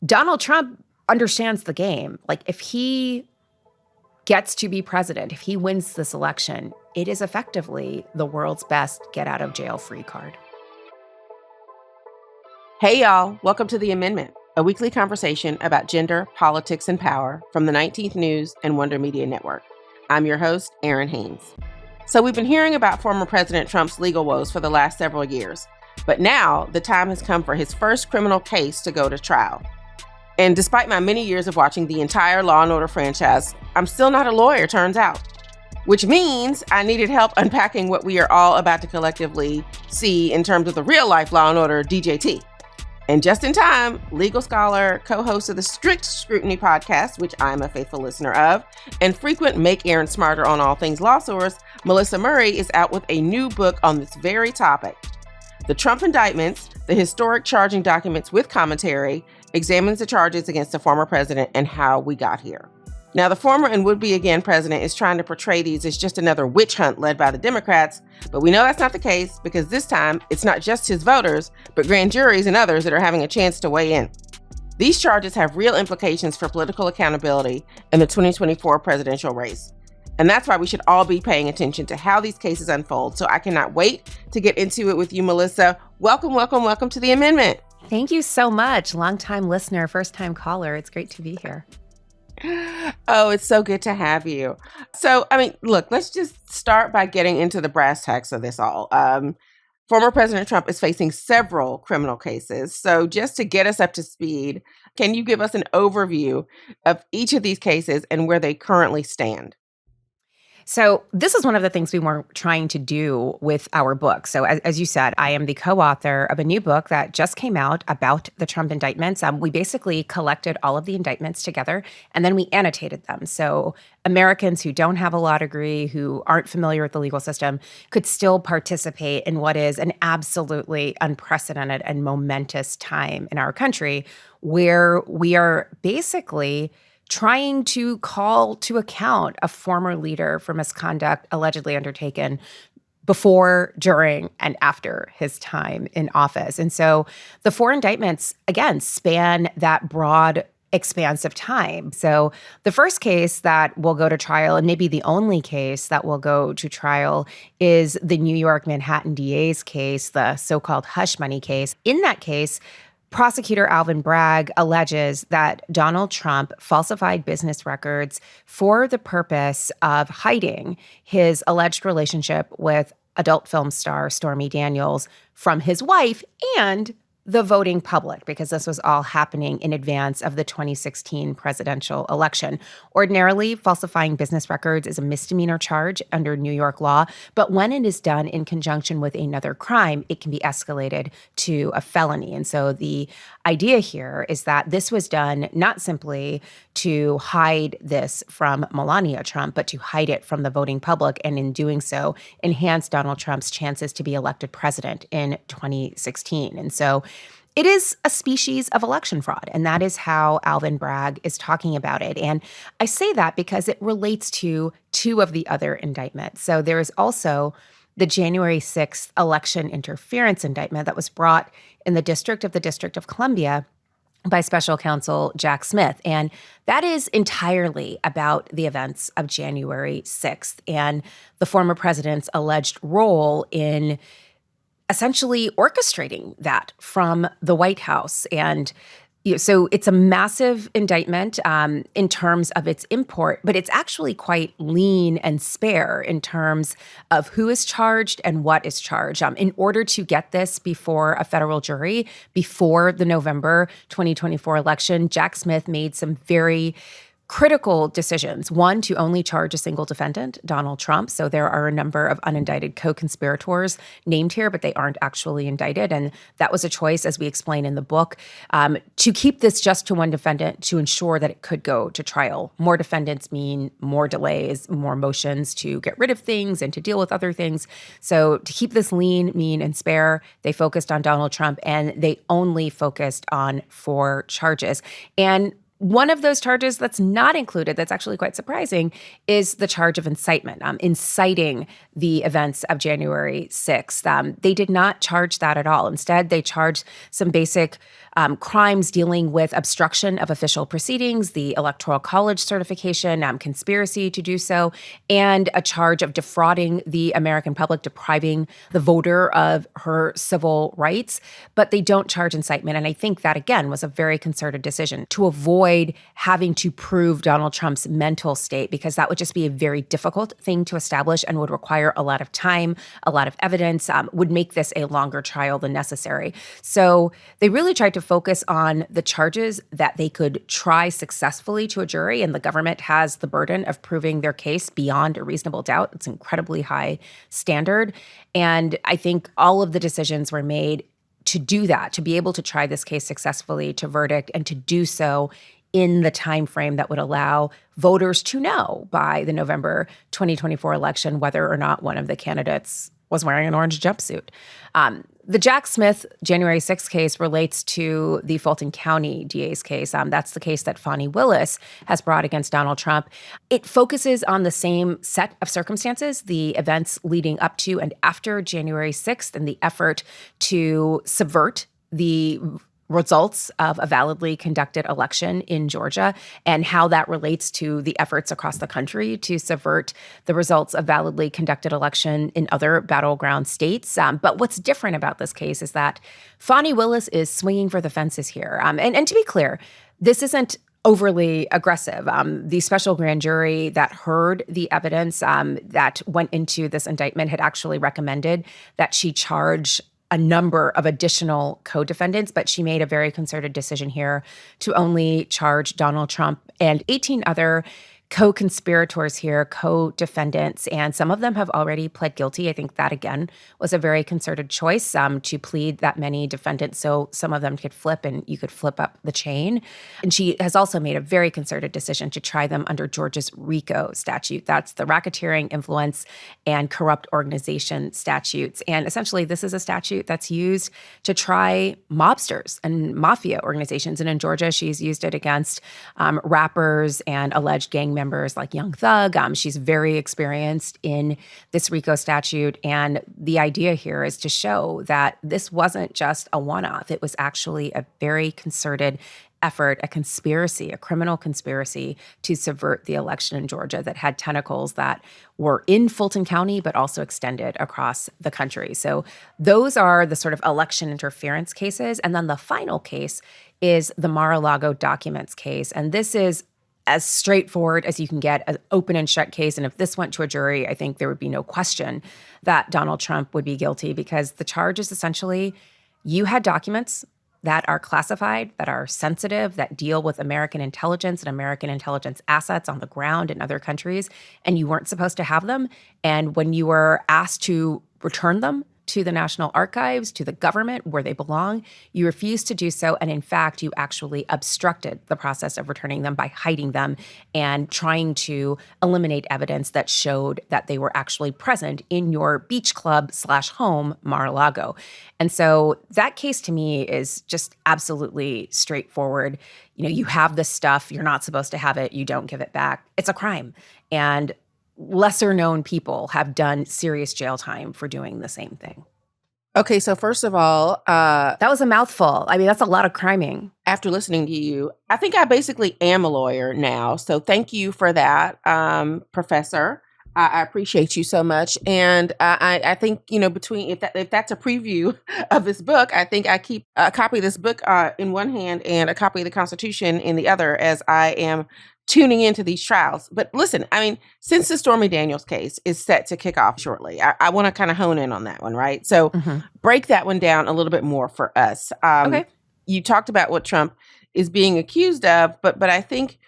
Donald Trump understands the game. Like, if he gets to be president, if he wins this election, it is effectively the world's best get-out-of-jail-free card. Hey, y'all. Welcome to The Amendment, a weekly conversation about gender, politics, and power from the 19th News and Wonder Media Network. I'm your host, Errin Haynes. So we've been hearing about former President Trump's legal woes for the last several years, but now the time has come for his first criminal case to go to trial. And despite my many years of watching the entire Law & Order franchise, I'm still not a lawyer, turns out. Which means I needed help unpacking what we are all about to collectively see in terms of the real-life Law & Order DJT. And just in time, legal scholar, co-host of the Strict Scrutiny podcast, which I'm a faithful listener of, and frequent Make Errin Smarter on all things law source, Melissa Murray is out with a new book on this very topic. The Trump Indictments, the historic charging documents with commentary, examines the charges against the former president and how we got here. Now, the former and would-be again president is trying to portray these as just another witch hunt led by the Democrats, but we know that's not the case because this time it's not just his voters, but grand juries and others that are having a chance to weigh in. These charges have real implications for political accountability in the 2024 presidential race. And that's why we should all be paying attention to how these cases unfold. So I cannot wait to get into it with you, Melissa. Welcome, welcome, welcome to The Amendment. Thank you so much. Longtime listener, first-time caller. It's great to be here. Oh, it's so good to have you. So, look, let's just start by getting into the brass tacks of this all. Former President Trump is facing several criminal cases. So just to get us up to speed, can you give us an overview of each of these cases and where they currently stand? So this is one of the things we were trying to do with our book. So as you said, I am the co-author of a new book that just came out about the Trump indictments. We basically collected all of the indictments together, and then we annotated them. So Americans who don't have a law degree, who aren't familiar with the legal system, could still participate in what is an absolutely unprecedented and momentous time in our country, where we are basically trying to call to account a former leader for misconduct allegedly undertaken before, during, and after his time in office. And so the four indictments, again, span that broad expanse of time. So the first case that will go to trial, and maybe the only case that will go to trial, is the New York Manhattan DA's case, the so-called hush money case. In that case, Prosecutor Alvin Bragg alleges that Donald Trump falsified business records for the purpose of hiding his alleged relationship with adult film star Stormy Daniels from his wife and the voting public, because this was all happening in advance of the 2016 presidential election. Ordinarily, falsifying business records is a misdemeanor charge under New York law, but when it is done in conjunction with another crime, it can be escalated to a felony. And so the idea here is that this was done not simply to hide this from Melania Trump, but to hide it from the voting public, and in doing so, enhance Donald Trump's chances to be elected president in 2016. And so it is a species of election fraud, and that is how Alvin Bragg is talking about it. And I say that because it relates to two of the other indictments. So there is also the January 6th election interference indictment that was brought in the District of Columbia by special counsel Jack Smith. And that is entirely about the events of January 6th and the former president's alleged role in essentially orchestrating that from the White House. And so it's a massive indictment in terms of its import, but it's actually quite lean and spare in terms of who is charged and what is charged. In order to get this before a federal jury, before the November 2024 election, Jack Smith made some very critical decisions. One, to only charge a single defendant, Donald Trump. So there are a number of unindicted co-conspirators named here, but they aren't actually indicted. And that was a choice, as we explain in the book, to keep this just to one defendant to ensure that it could go to trial. More defendants mean more delays, more motions to get rid of things and to deal with other things. So to keep this lean, mean, and spare, they focused on Donald Trump, and they only focused on 4 charges. And one of those charges that's not included, that's actually quite surprising, is the charge of incitement, inciting the events of January 6th. They did not charge that at all. Instead, they charged some basic crimes dealing with obstruction of official proceedings, the Electoral College certification, conspiracy to do so, and a charge of defrauding the American public, depriving the voter of her civil rights. But they don't charge incitement. And I think that, again, was a very concerted decision to avoid having to prove Donald Trump's mental state, because that would just be a very difficult thing to establish and would require a lot of time, a lot of evidence, would make this a longer trial than necessary. So they really tried to focus on the charges that they could try successfully to a jury, and the government has the burden of proving their case beyond a reasonable doubt. It's an incredibly high standard. And I think all of the decisions were made to do that, to be able to try this case successfully to verdict, and to do so in the time frame that would allow voters to know by the November 2024 election whether or not one of the candidates was wearing an orange jumpsuit. The Jack Smith January 6th case relates to the Fulton County DA's case. That's the case that Fani Willis has brought against Donald Trump. It focuses on the same set of circumstances, the events leading up to and after January 6th, and the effort to subvert the results of a validly conducted election in Georgia, and how that relates to the efforts across the country to subvert the results of validly conducted election in other battleground states. But what's different about this case is that Fani Willis is swinging for the fences here. And to be clear, this isn't overly aggressive. The special grand jury that heard the evidence that went into this indictment had actually recommended that she charge a number of additional co-defendants, but she made a very concerted decision here to only charge Donald Trump and 18 other co-conspirators here, co-defendants, and some of them have already pled guilty. I think that, again, was a very concerted choice to plead that many defendants so some of them could flip and you could flip up the chain. And she has also made a very concerted decision to try them under Georgia's RICO statute. That's the Racketeering, Influence, and Corrupt Organization statutes. And essentially, this is a statute that's used to try mobsters and mafia organizations. And in Georgia, she's used it against rappers and alleged gang members like Young Thug. She's very experienced in this RICO statute. And the idea here is to show that this wasn't just a one-off. It was actually a very concerted effort, a conspiracy, a criminal conspiracy to subvert the election in Georgia that had tentacles that were in Fulton County, but also extended across the country. So those are the sort of election interference cases. And then the final case is the Mar-a-Lago documents case. And this is as straightforward as you can get, an open and shut case. And if this went to a jury, I think there would be no question that Donald Trump would be guilty, because the charge is essentially you had documents that are classified, that are sensitive, that deal with American intelligence and American intelligence assets on the ground in other countries, and you weren't supposed to have them. And when you were asked to return them to the National Archives, to the government where they belong, you refused to do so. And in fact, you actually obstructed the process of returning them by hiding them and trying to eliminate evidence that showed that they were actually present in your beach club / home, Mar-a-Lago. And so that case to me is just absolutely straightforward. You know, you have this stuff, you're not supposed to have it, you don't give it back. It's a crime. And lesser known people have done serious jail time for doing the same thing. Okay, so first of all, that was a mouthful. I mean, that's a lot of criming. After listening to you, I think I basically am a lawyer now. So thank you for that, Professor. I appreciate you so much. And I think, you know, between if that's a preview of this book, I think I keep a copy of this book in one hand and a copy of the Constitution in the other as I am tuning into these trials. But listen, I mean, since the Stormy Daniels case is set to kick off shortly, I want to kind of hone in on that one, right? So break that one down a little bit more for us. Okay. You talked about what Trump is being accused of, but I think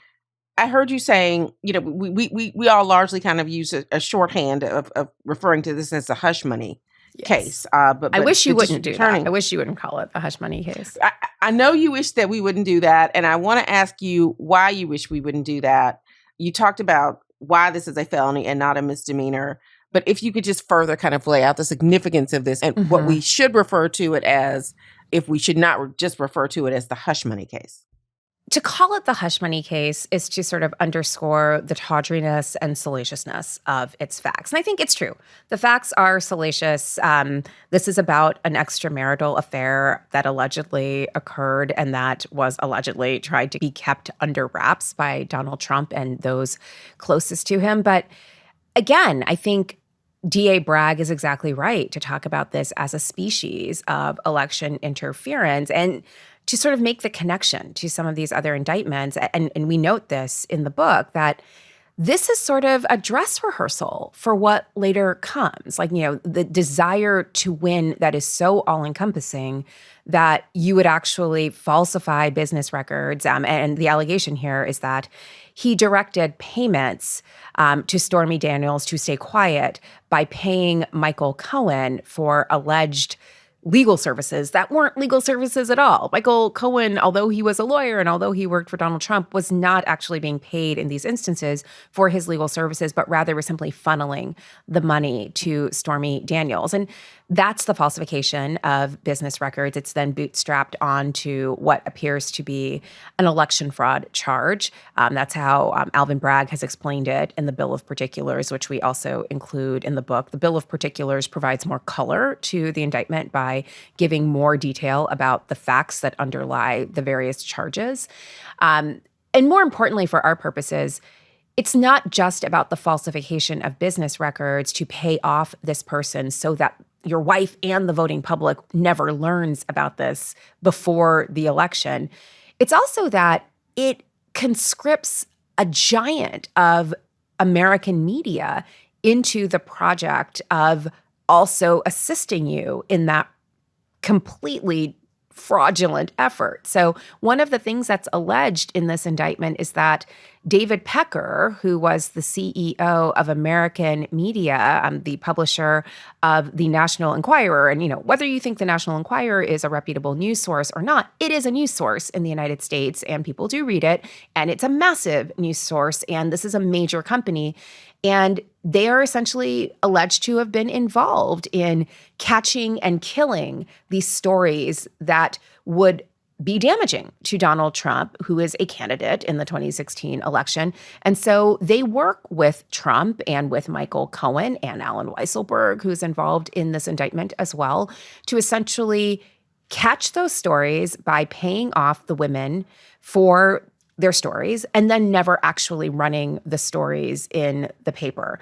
I heard you saying, you know, we all largely kind of use a shorthand of referring to this as a hush money case. But I wish you wouldn't do that. I wish you wouldn't call it a hush money case. I know you wish that we wouldn't do that. And I want to ask you why you wish we wouldn't do that. You talked about why this is a felony and not a misdemeanor. But if you could just further kind of lay out the significance of this and what we should refer to it as, if we should not just refer to it as the hush money case. To call it the hush money case is to sort of underscore the tawdriness and salaciousness of its facts. And I think it's true. The facts are salacious. This is about an extramarital affair that allegedly occurred and that was allegedly tried to be kept under wraps by Donald Trump and those closest to him. But again, I think DA Bragg is exactly right to talk about this as a species of election interference and to sort of make the connection to some of these other indictments. And we note this in the book that this is sort of a dress rehearsal for what later comes. Like, the desire to win that is so all encompassing that you would actually falsify business records. And the allegation here is that he directed payments to Stormy Daniels to stay quiet by paying Michael Cohen for alleged legal services that weren't legal services at all. Michael Cohen, although he was a lawyer and although he worked for Donald Trump, was not actually being paid in these instances for his legal services, but rather was simply funneling the money to Stormy Daniels. And that's the falsification of business records. It's then bootstrapped onto what appears to be an election fraud charge. That's how Alvin Bragg has explained it in the Bill of Particulars, which we also include in the book. The Bill of Particulars provides more color to the indictment by giving more detail about the facts that underlie the various charges. And more importantly, for our purposes, it's not just about the falsification of business records to pay off this person so that your wife and the voting public never learns about this before the election. It's also that it conscripts a giant of American media into the project of also assisting you in that completely fraudulent effort. So one of the things that's alleged in this indictment is that David Pecker, who was the CEO of American Media, the publisher of the National Enquirer, and whether you think the National Enquirer is a reputable news source or not, it is a news source in the United States, and people do read it, and it's a massive news source, and this is a major company. And they are essentially alleged to have been involved in catching and killing these stories that would be damaging to Donald Trump, who is a candidate in the 2016 election. And so they work with Trump and with Michael Cohen and Alan Weisselberg, who's involved in this indictment as well, to essentially catch those stories by paying off the women for their stories and then never actually running the stories in the paper.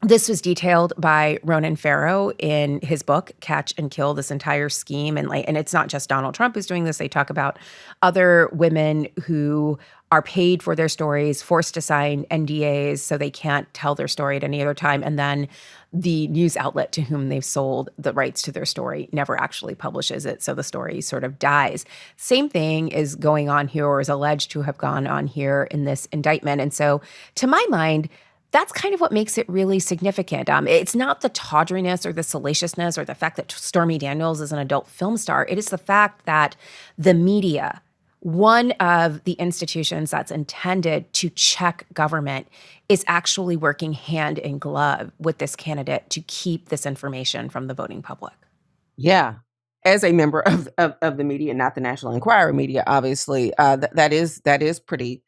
This was detailed by Ronan Farrow in his book, Catch and Kill, this entire scheme. And it's not just Donald Trump who's doing this. They talk about other women who are paid for their stories, forced to sign NDAs so they can't tell their story at any other time. And then the news outlet to whom they've sold the rights to their story never actually publishes it. So the story sort of dies. Same thing is going on here, or is alleged to have gone on here in this indictment. And so to my mind, that's kind of what makes it really significant. It's not the tawdriness or the salaciousness or the fact that Stormy Daniels is an adult film star. It is the fact that the media, one of the institutions that's intended to check government, is actually working hand in glove with this candidate to keep this information from the voting public. Yeah. As a member of the media, not the National Enquirer media, obviously, that is pretty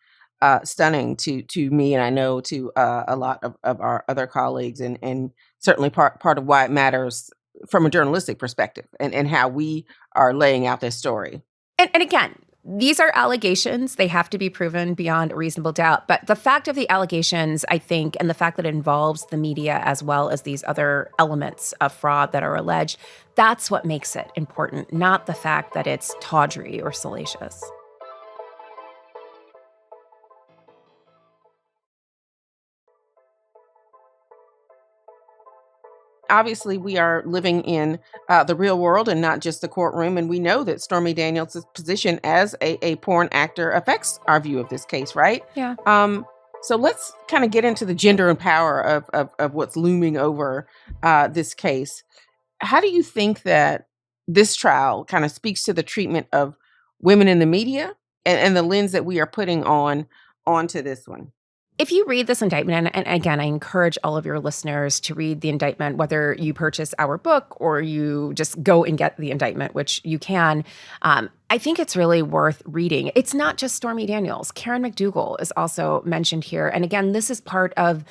stunning to me, and I know to a lot of our other colleagues, and certainly part of why it matters from a journalistic perspective and how we are laying out this story. And again, these are allegations. They have to be proven beyond a reasonable doubt. But the fact of the allegations, I think, and the fact that it involves the media as well as these other elements of fraud that are alleged, that's what makes it important, not the fact that it's tawdry or salacious. Obviously, we are living in the real world and not just the courtroom. And we know that Stormy Daniels' position as a porn actor affects our view of this case, right? Yeah. So let's kind of get into the gender and power of what's looming over this case. How do you think that this trial kind of speaks to the treatment of women in the media and the lens that we are putting onto this one? If you read this indictment, and again, I encourage all of your listeners to read the indictment, whether you purchase our book or you just go and get the indictment, which you can. I think it's really worth reading. It's not just Stormy Daniels. Karen McDougal is also mentioned here. And again, this is part of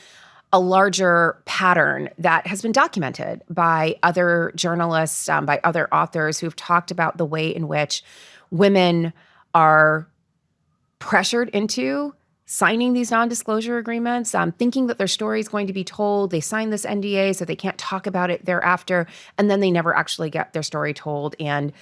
a larger pattern that has been documented by other journalists, by other authors who've talked about the way in which women are pressured into signing these non-disclosure agreements, thinking that their story is going to be told. They sign this NDA so they can't talk about it thereafter, and then they never actually get their story told. And,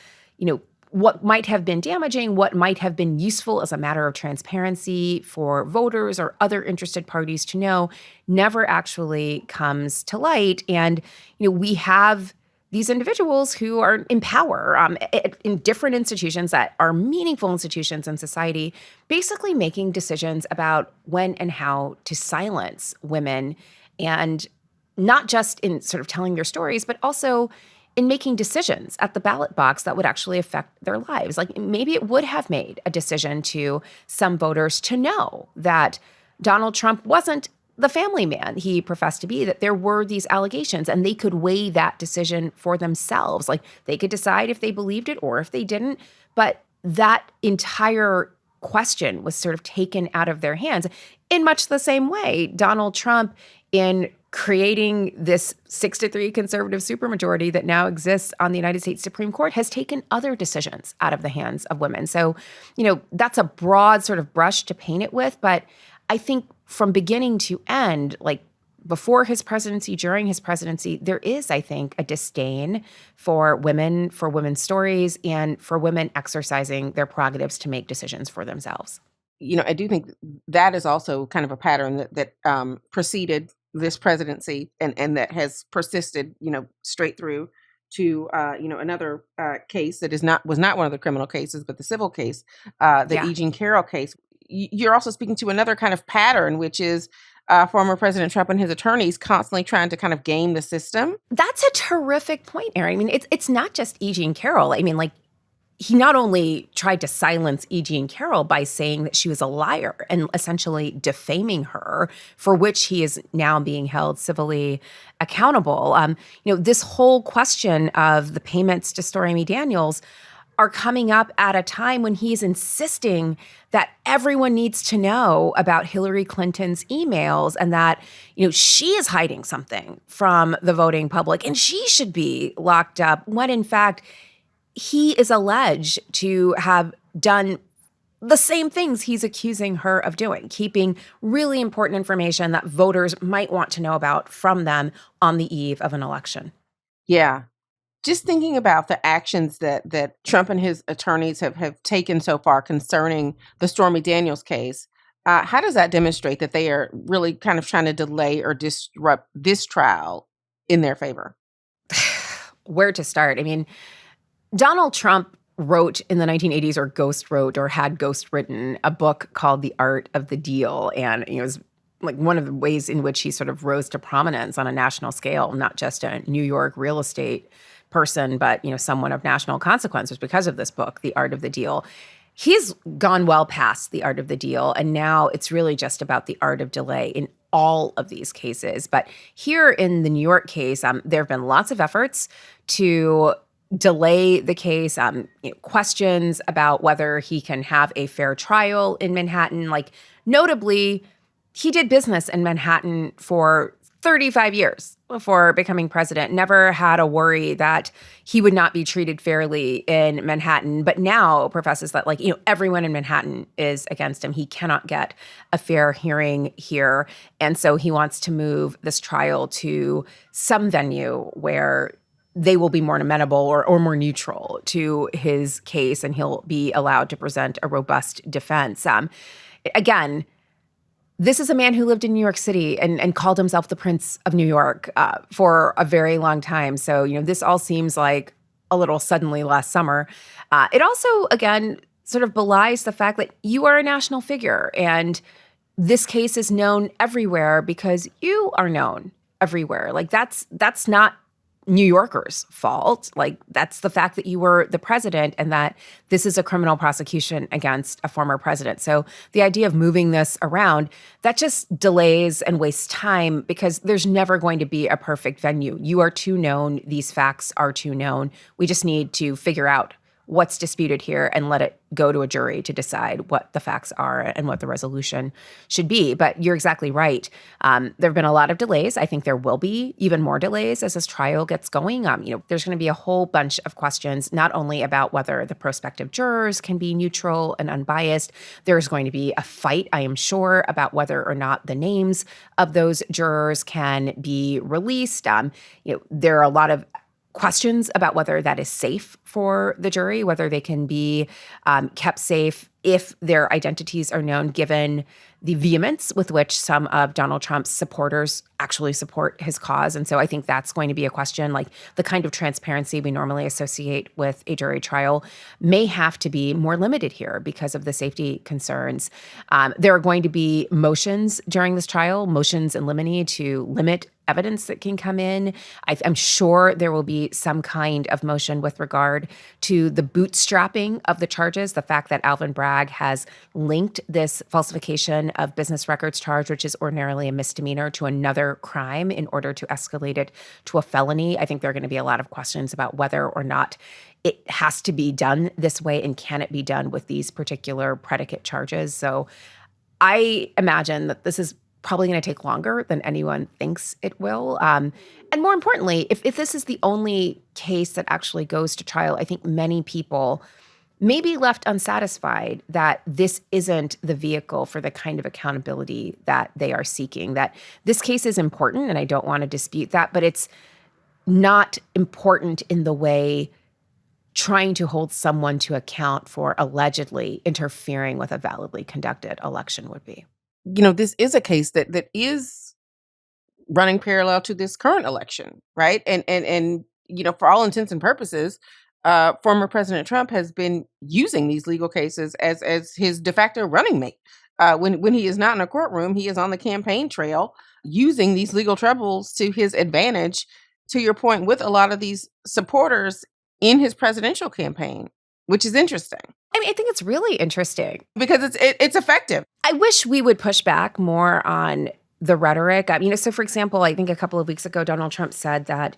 what might have been damaging, what might have been useful as a matter of transparency for voters or other interested parties to know never actually comes to light. And, we have these individuals who are in power in different institutions that are meaningful institutions in society, basically making decisions about when and how to silence women, and not just in sort of telling their stories, but also in making decisions at the ballot box that would actually affect their lives. Like maybe it would have made a decision to some voters to know that Donald Trump wasn't the family man he professed to be, that there were these allegations, and they could weigh that decision for themselves. Like they could decide if they believed it or if they didn't. But that entire question was sort of taken out of their hands in much the same way Donald Trump, in creating this 6-3 conservative supermajority that now exists on the United States Supreme Court, has taken other decisions out of the hands of women. So, that's a broad sort of brush to paint it with. But I think from beginning to end, like before his presidency, during his presidency, there is, I think, a disdain for women, for women's stories, and for women exercising their prerogatives to make decisions for themselves. I do think that is also kind of a pattern that preceded this presidency and that has persisted, straight through to, another case that was not one of the criminal cases, but the civil case, E. Jean Carroll case. You're also speaking to another kind of pattern, which is former President Trump and his attorneys constantly trying to kind of game the system. That's a terrific point, Errin. I mean, it's not just E. Jean Carroll. I mean, like, he not only tried to silence E. Jean Carroll by saying that she was a liar and essentially defaming her, for which he is now being held civilly accountable. This whole question of the payments to Stormy Daniels are coming up at a time when he's insisting that everyone needs to know about Hillary Clinton's emails, and that, she is hiding something from the voting public and she should be locked up, when in fact he is alleged to have done the same things he's accusing her of doing, keeping really important information that voters might want to know about from them on the eve of an election. Yeah. Just thinking about the actions that Trump and his attorneys have taken so far concerning the Stormy Daniels case, how does that demonstrate that they are really kind of trying to delay or disrupt this trial in their favor? Where to start? I mean, Donald Trump wrote in the 1980s, or ghost wrote, or had ghost written, a book called The Art of the Deal. And it was like one of the ways in which he sort of rose to prominence on a national scale, not just a New York real estate person, but, someone of national consequence, was because of this book, The Art of the Deal. He's gone well past the art of the deal, and now it's really just about the art of delay in all of these cases. But here in the New York case, there have been lots of efforts to delay the case, questions about whether he can have a fair trial in Manhattan. Like, notably, he did business in Manhattan for 35 years before becoming president, never had a worry that he would not be treated fairly in Manhattan, but now professes that, everyone in Manhattan is against him. He cannot get a fair hearing here. And so he wants to move this trial to some venue where they will be more amenable or more neutral to his case, and he'll be allowed to present a robust defense. Again, this is a man who lived in New York City and called himself the Prince of New York for a very long time. So, this all seems like a little suddenly last summer. It also, again, sort of belies the fact that you are a national figure, and this case is known everywhere because you are known everywhere. Like, that's not New Yorkers' fault. Like, that's the fact that you were the president and that this is a criminal prosecution against a former president. So the idea of moving this around, that just delays and wastes time because there's never going to be a perfect venue. You are too known. These facts are too known. We just need to figure out what's disputed here and let it go to a jury to decide what the facts are and what the resolution should be. But you're exactly right. There have been a lot of delays. I think there will be even more delays as this trial gets going. There's going to be a whole bunch of questions, not only about whether the prospective jurors can be neutral and unbiased. There's going to be a fight, I am sure, about whether or not the names of those jurors can be released. There are a lot of questions about whether that is safe for the jury, whether they can be kept safe if their identities are known, given the vehemence with which some of Donald Trump's supporters actually support his cause. And so I think that's going to be a question. Like, the kind of transparency we normally associate with a jury trial may have to be more limited here because of the safety concerns. There are going to be motions during this trial, motions in limine to limit evidence that can come in. I'm sure there will be some kind of motion with regard to the bootstrapping of the charges, the fact that Alvin Bragg has linked this falsification of business records charge, which is ordinarily a misdemeanor, to another crime in order to escalate it to a felony. I think there are going to be a lot of questions about whether or not it has to be done this way and can it be done with these particular predicate charges. So I imagine that this is probably going to take longer than anyone thinks it will. And more importantly, if this is the only case that actually goes to trial, I think many people may be left unsatisfied that this isn't the vehicle for the kind of accountability that they are seeking. That this case is important, and I don't want to dispute that, but it's not important in the way trying to hold someone to account for allegedly interfering with a validly conducted election would be. This is a case that is running parallel to this current election, right? And for all intents and purposes, former President Trump has been using these legal cases as his de facto running mate. When he is not in a courtroom, he is on the campaign trail using these legal troubles to his advantage, to your point, with a lot of these supporters in his presidential campaign, which is interesting. I mean, I think it's really interesting because it's effective. I wish we would push back more on the rhetoric. So for example, I think a couple of weeks ago, Donald Trump said that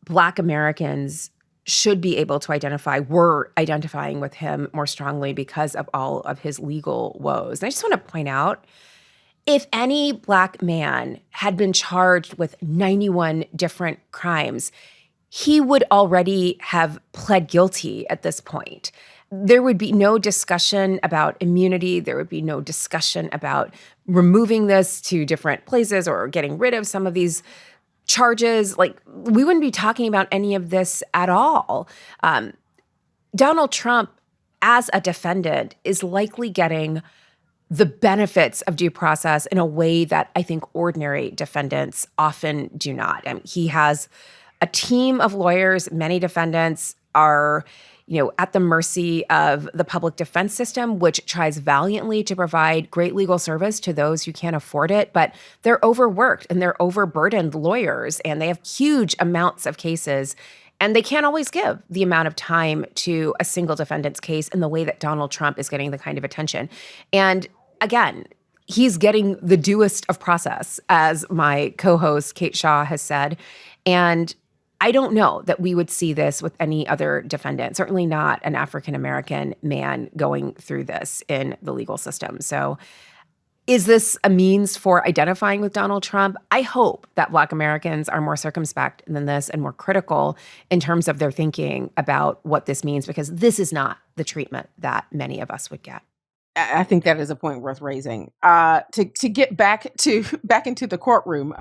Black Americans should be able to were identifying with him more strongly because of all of his legal woes. And I just want to point out, if any Black man had been charged with 91 different crimes, he would already have pled guilty at this point. There would be no discussion about immunity. There would be no discussion about removing this to different places or getting rid of some of these charges. Like, we wouldn't be talking about any of this at all. Donald Trump, as a defendant, is likely getting the benefits of due process in a way that I think ordinary defendants often do not. He has a team of lawyers. Many defendants are at the mercy of the public defense system, which tries valiantly to provide great legal service to those who can't afford it. But they're overworked and they're overburdened lawyers, and they have huge amounts of cases. And they can't always give the amount of time to a single defendant's case in the way that Donald Trump is getting the kind of attention. And again, he's getting the duest of process, as my co-host Kate Shaw has said. And I don't know that we would see this with any other defendant, certainly not an African-American man going through this in the legal system. So is this a means for identifying with Donald Trump? I hope that Black Americans are more circumspect than this and more critical in terms of their thinking about what this means, because this is not the treatment that many of us would get. I think that is a point worth raising. To get back into the courtroom,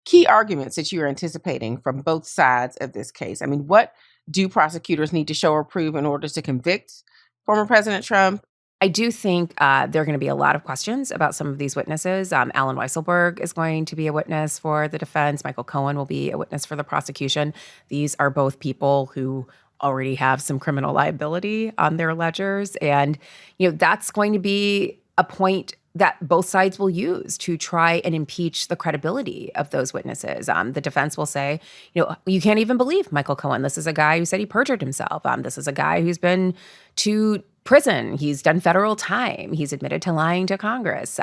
key arguments that you are anticipating from both sides of this case. I mean, what do prosecutors need to show or prove in order to convict former President Trump? I do think there are going to be a lot of questions about some of these witnesses. Alan Weisselberg is going to be a witness for the defense. Michael Cohen will be a witness for the prosecution. These are both people who already have some criminal liability on their ledgers. And, that's going to be a point that both sides will use to try and impeach the credibility of those witnesses. The defense will say, you can't even believe Michael Cohen. This is a guy who said he perjured himself. This is a guy who's been to prison. He's done federal time. He's admitted to lying to Congress.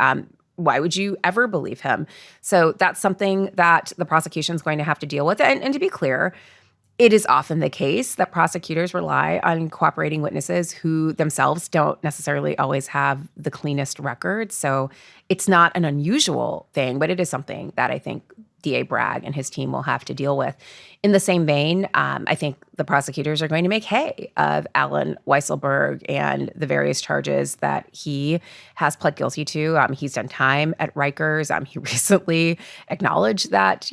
Why would you ever believe him? So that's something that the prosecution is going to have to deal with. And to be clear, it is often the case that prosecutors rely on cooperating witnesses who themselves don't necessarily always have the cleanest record. So it's not an unusual thing, but it is something that I think DA Bragg and his team will have to deal with. In the same vein, I think the prosecutors are going to make hay of Alan Weisselberg and the various charges that he has pled guilty to. He's done time at Rikers. He recently acknowledged that,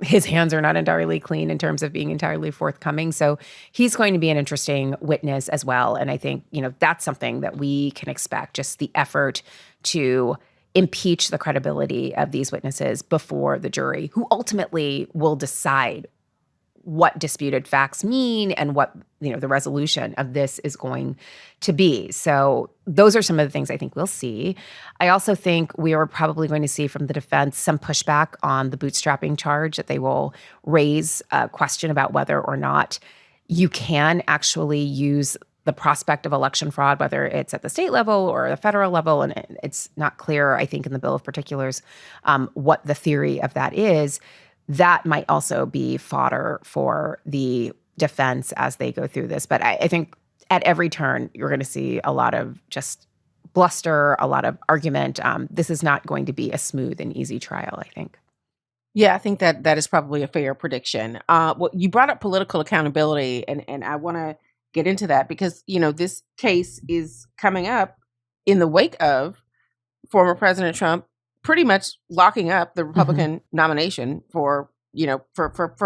his hands are not entirely clean in terms of being entirely forthcoming. So he's going to be an interesting witness as well. And I think, that's something that we can expect, just the effort to impeach the credibility of these witnesses before the jury, who ultimately will decide what disputed facts mean and what, the resolution of this is going to be. So those are some of the things I think we'll see. I also think we are probably going to see from the defense some pushback on the bootstrapping charge, that they will raise a question about whether or not you can actually use the prospect of election fraud, whether it's at the state level or the federal level. And it's not clear, I think, in the Bill of Particulars, what the theory of that is. That might also be fodder for the defense as they go through this. But I think at every turn, you're going to see a lot of just bluster, a lot of argument. This is not going to be a smooth and easy trial, I think. Yeah, I think that is probably a fair prediction. Well, you brought up political accountability, and I want to get into that because, this case is coming up in the wake of former President Trump pretty much locking up the Republican nomination for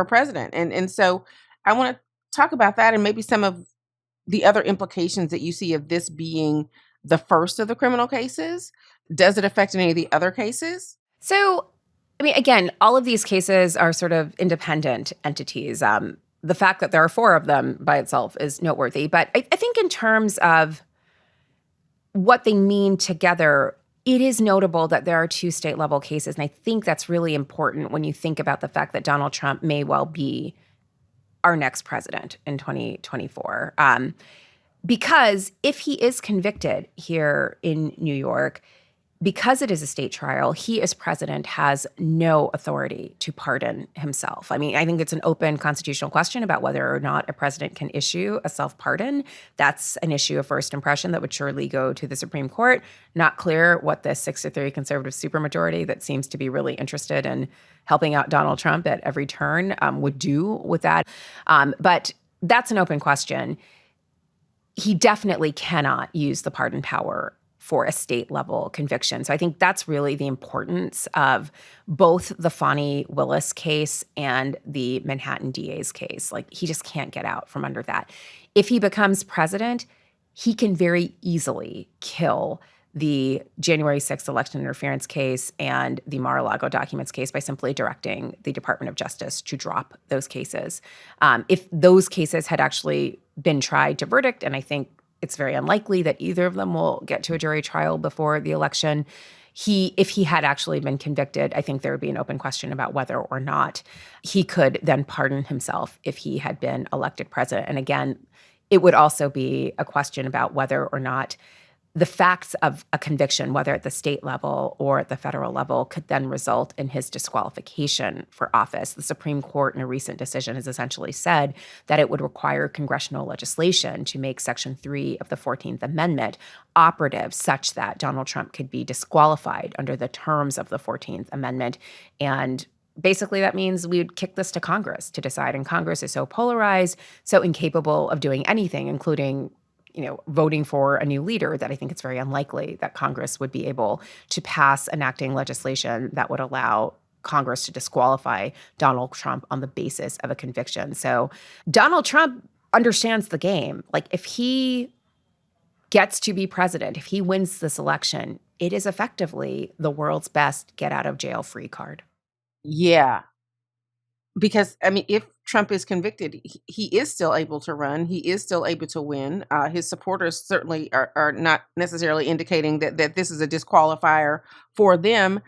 president. And so I want to talk about that and maybe some of the other implications that you see of this being the first of the criminal cases. Does it affect any of the other cases? So, again, all of these cases are sort of independent entities. The fact that there are 4 of them by itself is noteworthy. But I think in terms of what they mean together, it is notable that there are 2 state-level cases, and I think that's really important when you think about the fact that Donald Trump may well be our next president in 2024. Because if he is convicted here in New York, because it is a state trial, he as president has no authority to pardon himself. I think it's an open constitutional question about whether or not a president can issue a self-pardon. That's an issue of first impression that would surely go to the Supreme Court. Not clear what the 6-3 conservative supermajority that seems to be really interested in helping out Donald Trump at every turn would do with that. But that's an open question. He definitely cannot use the pardon power for a state-level conviction. So I think that's really the importance of both the Fani Willis case and the Manhattan DA's case. He just can't get out from under that. If he becomes president, he can very easily kill the January 6th election interference case and the Mar-a-Lago documents case by simply directing the Department of Justice to drop those cases. If those cases had actually been tried to verdict, and I think it's very unlikely that either of them will get to a jury trial before the election, if he had actually been convicted, I think there would be an open question about whether or not he could then pardon himself if he had been elected president. And again, it would also be a question about whether or not the facts of a conviction, whether at the state level or at the federal level, could then result in his disqualification for office. The Supreme Court in a recent decision has essentially said that it would require congressional legislation to make Section 3 of the 14th Amendment operative such that Donald Trump could be disqualified under the terms of the 14th Amendment. And basically, that means we would kick this to Congress to decide. And Congress is so polarized, so incapable of doing anything, including voting for a new leader, that I think it's very unlikely that Congress would be able to pass enacting legislation that would allow Congress to disqualify Donald Trump on the basis of a conviction. So Donald Trump understands the game. If he gets to be president, if he wins this election, it is effectively the world's best get out of jail free card. Yeah. Because, if Trump is convicted, he is still able to run. He is still able to win. His supporters certainly are not necessarily indicating that this is a disqualifier for them.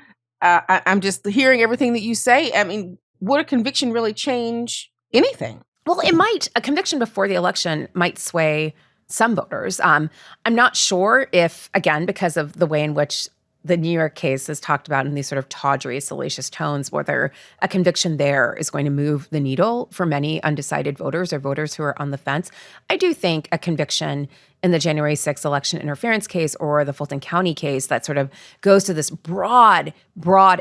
I'm just hearing everything that you say. I mean, would a conviction really change anything? Well, it might. A conviction before the election might sway some voters. I'm not sure if, again, because of the way in which the New York case is talked about in these sort of tawdry, salacious tones, whether a conviction there is going to move the needle for many undecided voters or voters who are on the fence. I do think a conviction in the January 6th election interference case or the Fulton County case that sort of goes to this broad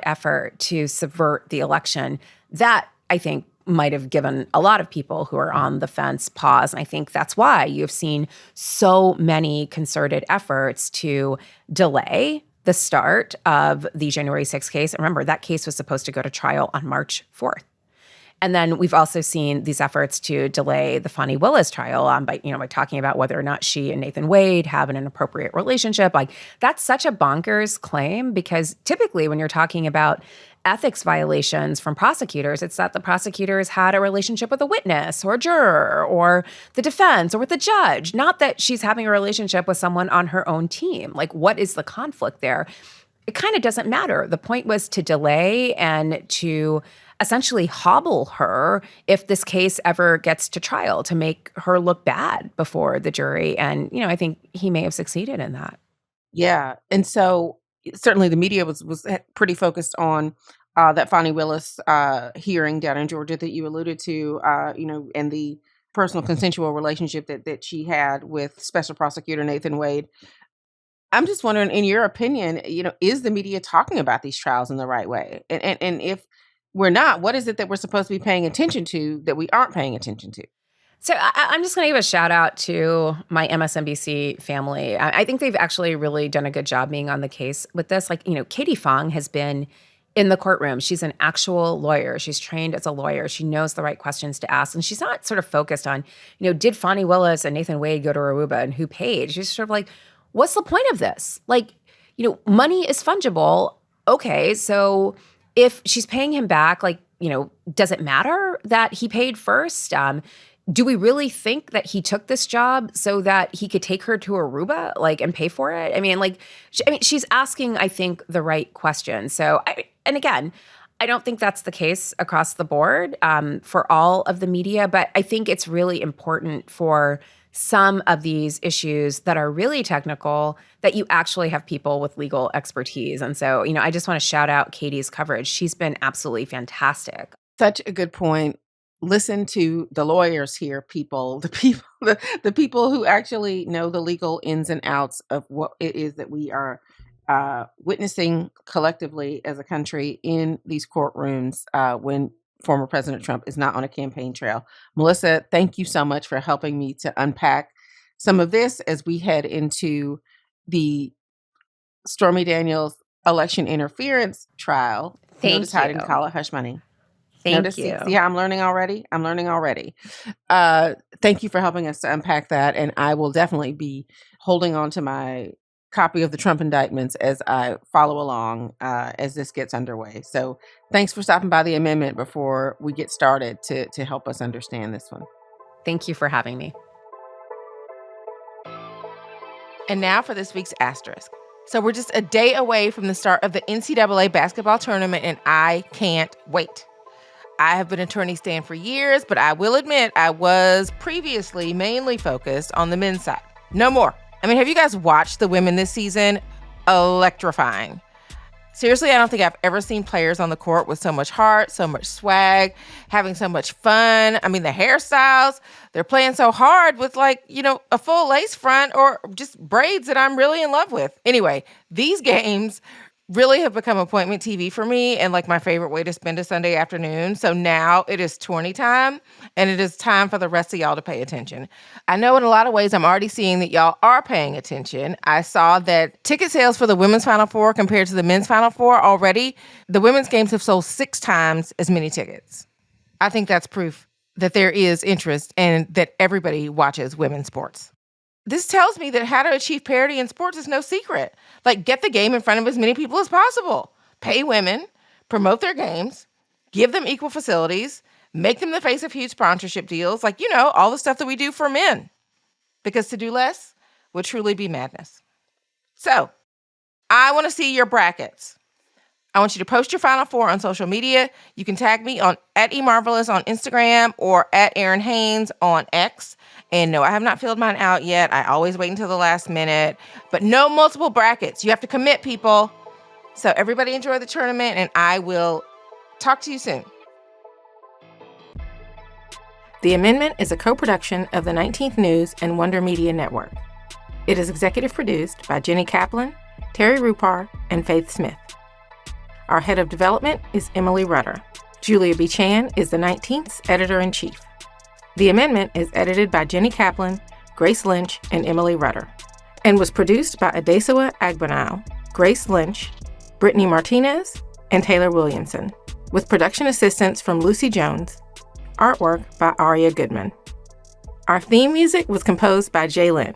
effort to subvert the election, that I think might have given a lot of people who are on the fence pause. And I think that's why you've seen so many concerted efforts to delay the start of the January 6th case. And remember, that case was supposed to go to trial on March 4th. And then we've also seen these efforts to delay the Fani Willis trial by talking about whether or not she and Nathan Wade have an inappropriate relationship. Like, that's such a bonkers claim, because typically when you're talking about ethics violations from prosecutors, it's that the prosecutors had a relationship with a witness or a juror or the defense or with the judge, not that she's having a relationship with someone on her own team. Like, what is the conflict there? It kind of doesn't matter. The point was to delay and to essentially hobble her if this case ever gets to trial, to make her look bad before the jury. And, I think he may have succeeded in that. Yeah. And so certainly the media was pretty focused on that Fani Willis hearing down in Georgia that you alluded to, and the personal consensual relationship that she had with Special Prosecutor Nathan Wade. I'm just wondering, in your opinion, is the media talking about these trials in the right way? And if we're not, what is it that we're supposed to be paying attention to that we aren't paying attention to? So I'm just going to give a shout out to my MSNBC family. I think they've actually really done a good job being on the case with this. Like, Katie Fong has been in the courtroom. She's an actual lawyer. She's trained as a lawyer. She knows the right questions to ask. And she's not sort of focused on, did Fani Willis and Nathan Wade go to Aruba and who paid? She's sort of like, what's the point of this? Like, money is fungible. Okay, so if she's paying him back, like, does it matter that he paid first? Do we really think that he took this job so that he could take her to Aruba, and pay for it? I mean, she's asking, I think, the right question. So, and again, I don't think that's the case across the board for all of the media, but I think it's really important for some of these issues that are really technical that you actually have people with legal expertise. And so, I just want to shout out Katie's coverage. She's been absolutely fantastic. Such a good point. Listen to the lawyers here, people, the people who actually know the legal ins and outs of what it is that we are witnessing collectively as a country in these courtrooms when former President Trump is not on a campaign trail. Melissa, thank you so much for helping me to unpack some of this as we head into the Stormy Daniels election interference trial. Notice how I didn't call it hush money. Thank you. See how I'm learning already? Thank you for helping us to unpack that. And I will definitely be holding on to my copy of the Trump indictments as I follow along as this gets underway. So thanks for stopping by the amendment before we get started to help us understand this one. Thank you for having me. And now for this week's asterisk. So we're just a day away from the start of the NCAA basketball tournament, and I can't wait. I have been attorney stand for years, but I will admit I was previously mainly focused on the men's side. No more. I mean, have you guys watched the women this season? Electrifying. Seriously, I don't think I've ever seen players on the court with so much heart, so much swag, having so much fun. I mean, the hairstyles, they're playing so hard with a full lace front or just braids that I'm really in love with. Anyway, these games really have become appointment TV for me and my favorite way to spend a Sunday afternoon. So now it is 20 time and it is time for the rest of y'all to pay attention. I know in a lot of ways I'm already seeing that y'all are paying attention. I saw that ticket sales for the women's Final Four compared to the men's Final Four already, the women's games have sold 6 times as many tickets. I think that's proof that there is interest and that everybody watches women's sports. This tells me that how to achieve parity in sports is no secret. Get the game in front of as many people as possible. Pay women, promote their games, give them equal facilities. Make them the face of huge sponsorship deals, like, all the stuff that we do for men. Because to do less would truly be madness. So, I want to see your brackets. I want you to post your Final Four on social media. You can tag me on @emarvelous on Instagram or @Errin Haynes on X. And no, I have not filled mine out yet. I always wait until the last minute. But no multiple brackets. You have to commit, people. So everybody enjoy the tournament, and I will talk to you soon. The Amendment is a co-production of the 19th News and Wonder Media Network. It is executive produced by Jenny Kaplan, Terry Rupar, and Faith Smith. Our head of development is Emily Rutter. Julia B. Chan is the 19th's editor-in-chief. The Amendment is edited by Jenny Kaplan, Grace Lynch, and Emily Rutter, and was produced by Adesawa Agbanal, Grace Lynch, Brittany Martinez, and Taylor Williamson, with production assistance from Lucy Jones, artwork by Aria Goodman. Our theme music was composed by Jay Lynn.